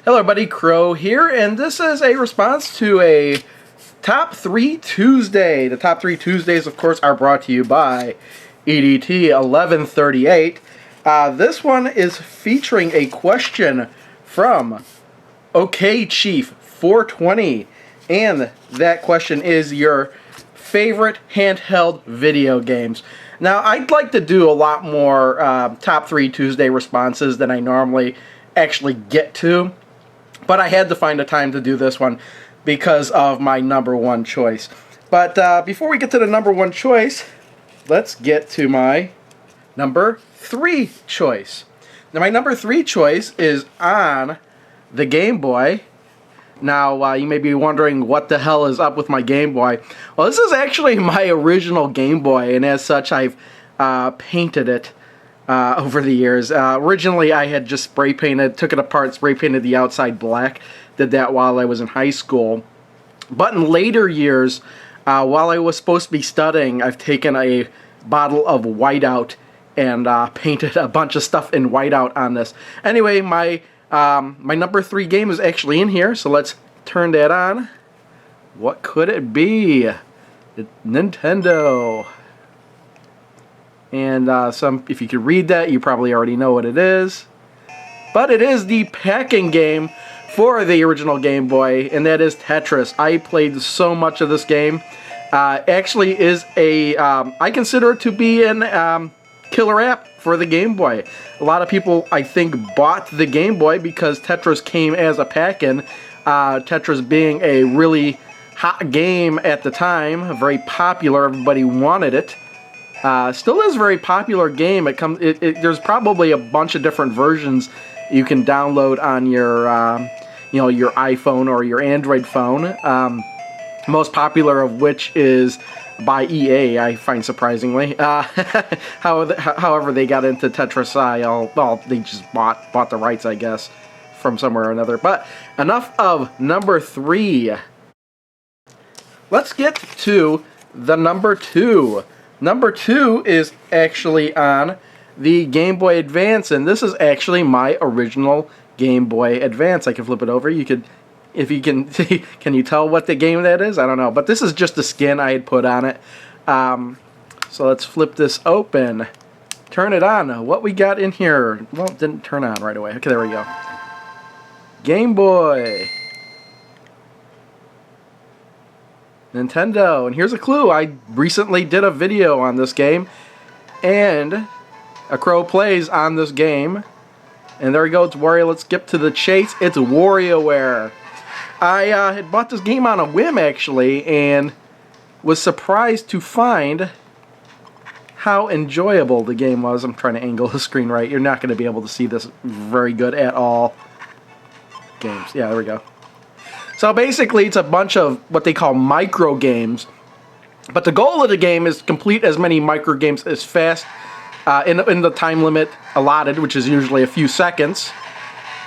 Hello everybody, Crow here, and this is a response to a Top 3 Tuesday. The Top 3 Tuesdays, of course, are brought to you by edt1138. This one is featuring a question from OKChief420, and that question is your favorite handheld video games. Now, I'd like to do a lot more Top 3 Tuesday responses than I normally actually get to, but I had to find a time to do this one because of my number one choice. But before we get to the number one choice, let's get to my number 3 choice. Now, my number 3 choice is on the Game Boy. Now, you may be wondering what the hell is up with my Game Boy. Well, this is actually my original Game Boy, and as such, I've painted it over the years. Originally, I had just spray painted, took it apart, spray painted the outside black. Did that while I was in high school. But in later years, while I was supposed to be studying, I've taken a bottle of whiteout and painted a bunch of stuff in whiteout on this. Anyway, my number 3 game is actually in here, so let's turn that on. What could it be? It's Nintendo. And if you could read that, you probably already know what it is. But it is the packing game for the original Game Boy, and that is Tetris. I played so much of this game. Actually is a, I consider it to be an killer app for the Game Boy. A lot of people, I think, bought the Game Boy because Tetris came as a pack-in. Tetris being a really hot game at the time, very popular, everybody wanted it. Still is a very popular game. There's probably a bunch of different versions you can download on your, your iPhone or your Android phone. Most popular of which is by EA, I find surprisingly. However, they got into Tetris. Well, they just bought the rights, I guess, from somewhere or another. But enough of number 3. Let's get to the number 2. Number 2 is actually on the Game Boy Advance, and this is actually my original Game Boy Advance. I can flip it over. You could, if you can, can you tell what the game that is? I don't know, but this is just the skin I had put on it. So let's flip this open. Turn it on. What we got in here? Well, it didn't turn on right away. Okay, there we go. Game Boy. Nintendo, and here's a clue. I recently did a video on this game, and a crow plays on this game, and there we go. It's Wario. Let's skip to the chase. It's WarioWare. I had bought this game on a whim, actually, and was surprised to find how enjoyable the game was. I'm trying to angle the screen right. You're not going to be able to see this very good at all. Games. Yeah, there we go. So basically, it's a bunch of what they call micro games, but the goal of the game is to complete as many micro games as fast in the time limit allotted, which is usually a few seconds,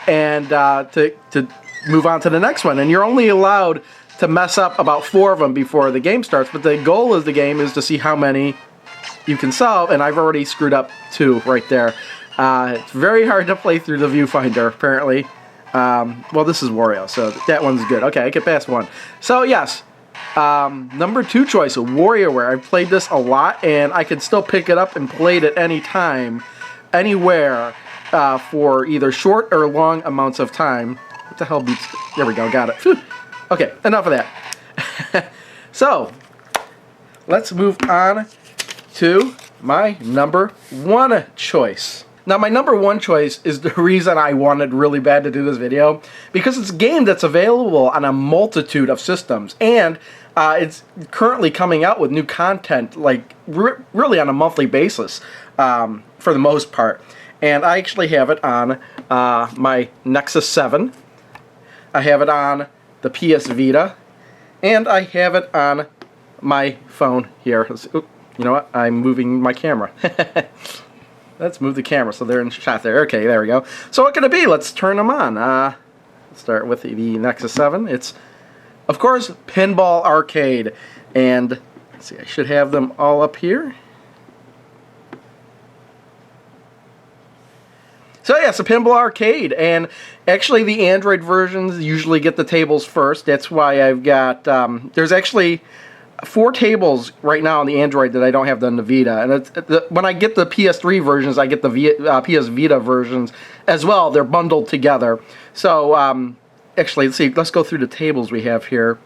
and to move on to the next one. And you're only allowed to mess up about 4 of them before the game starts. But the goal of the game is to see how many you can solve, and I've already screwed up 2 right there. It's very hard to play through the viewfinder, apparently. Well, this is Wario, so that one's good. Okay, I get past 1. So, yes, number 2 choice, WarioWare. I've played this a lot, and I can still pick it up and play it at any time, anywhere, for either short or long amounts of time. What the hell beats... There we go, got it. Whew. Okay, enough of that. So, let's move on to my number 1 choice. Now, my number 1 choice is the reason I wanted really bad to do this video, because it's a game that's available on a multitude of systems, and it's currently coming out with new content, like, really on a monthly basis, for the most part. And I actually have it on my Nexus 7, I have it on the PS Vita, and I have it on my phone here. You know what? I'm moving my camera. Let's move the camera so they're in shot there. Okay, there we go. So what can it be? Let's turn them on. Let's start with the Nexus 7. It's, of course, Pinball Arcade. And, let's see, I should have them all up here. So yeah, it's a Pinball Arcade, and actually the Android versions usually get the tables first. That's why I've got, there's actually 4 tables right now on the Android that I don't have on the Vita. And when I get the PS3 versions, I get the PS Vita versions as well. They're bundled together. So actually, let's go through the tables we have here.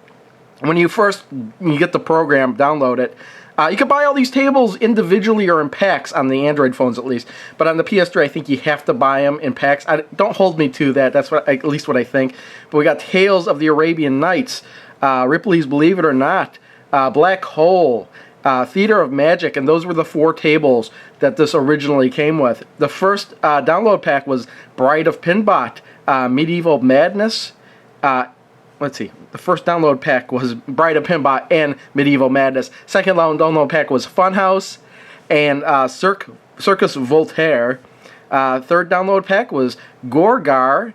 When you get the program, download it. You can buy all these tables individually or in packs on the Android phones at least, but on the PS3 I think you have to buy them in packs. Don't hold me to that. That's at least what I think. But we got Tales of the Arabian Nights, Ripley's Believe It or Not, Black Hole, Theater of Magic, and those were the 4 tables that this originally came with. The first download pack was Bride of Pinbot, Medieval Madness. Let's see. The first download pack was Bride of Pinbot and Medieval Madness. Second download pack was Funhouse and Circus Voltaire. Third download pack was Gorgar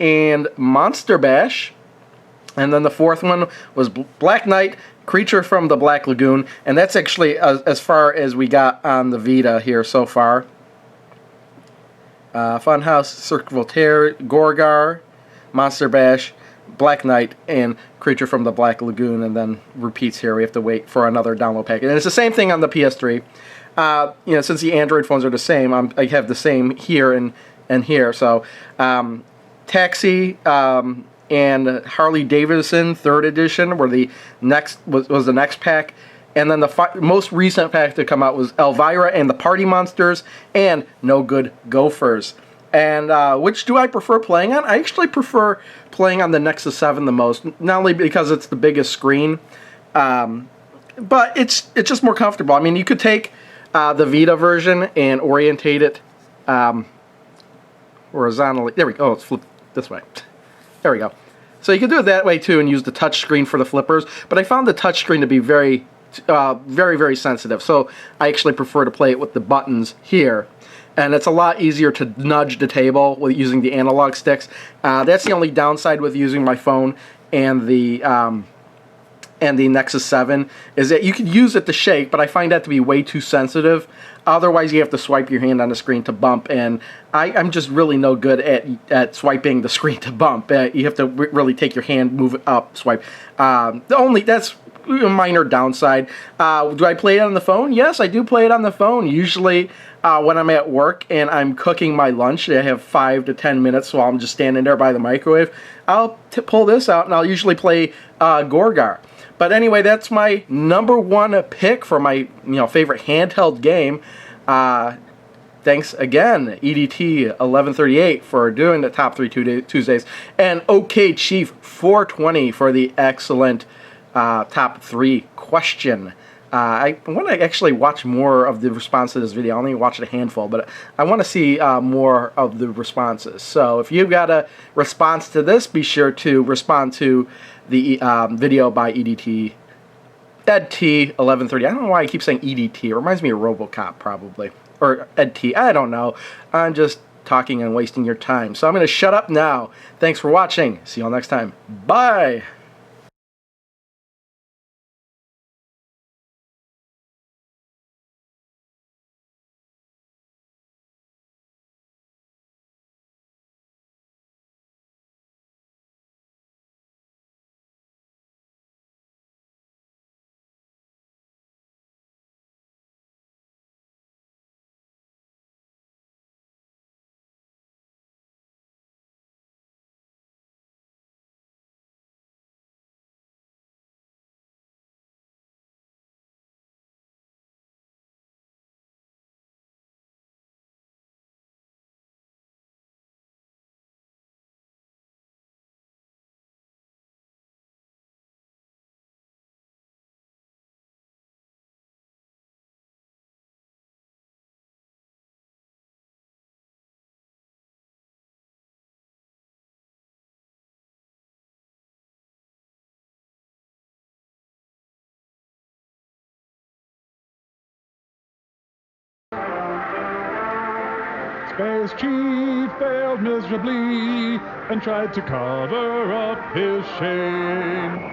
and Monster Bash. And then the fourth one was Black Knight, Creature from the Black Lagoon. And that's actually as far as we got on the Vita here so far. Funhouse, Circus Voltaire, Gorgar, Monster Bash, Black Knight, and Creature from the Black Lagoon, and then repeats here. We have to wait for another download pack. And it's the same thing on the PS3. Since the Android phones are the same, I have the same here and here. So, Taxi and Harley Davidson 3rd edition were the next was the next pack. And then the most recent pack to come out was Elvira and the Party Monsters and No Good Gophers. And which do I prefer playing on? I actually prefer playing on the Nexus 7 the most, not only because it's the biggest screen, but it's just more comfortable. I mean, you could take the Vita version and orientate it horizontally. There we go. Oh, it's flipped this way. There we go. So you can do it that way too and use the touch screen for the flippers, but I found the touch screen to be very, very sensitive. So I actually prefer to play it with the buttons here. And it's a lot easier to nudge the table with using the analog sticks. That's the only downside with using my phone and the Nexus 7 is that you can use it to shake, but I find that to be way too sensitive. Otherwise, you have to swipe your hand on the screen to bump, and I'm just really no good at swiping the screen to bump. You have to really take your hand, move it up, swipe. That's a minor downside. Do I play it on the phone? Yes, I do play it on the phone. Usually when I'm at work and I'm cooking my lunch, I have 5 to 10 minutes while I'm just standing there by the microwave. I'll pull this out and I'll usually play Gorgar. But anyway, that's my #1 pick for my favorite handheld game. Thanks again, edt1138, for doing the Top 3 Tuesdays, and OKChief420 for the excellent Top 3 question. I want to actually watch more of the response to this video. I only watched a handful, but I want to see more of the responses. So if you've got a response to this, be sure to respond to the video by edt1138. I don't know why I keep saying EDT. It reminds me of RoboCop, probably. Or EDT. I don't know. I'm just talking and wasting your time. So I'm going to shut up now. Thanks for watching. See you all next time. Bye! Space Chief failed miserably and tried to cover up his shame.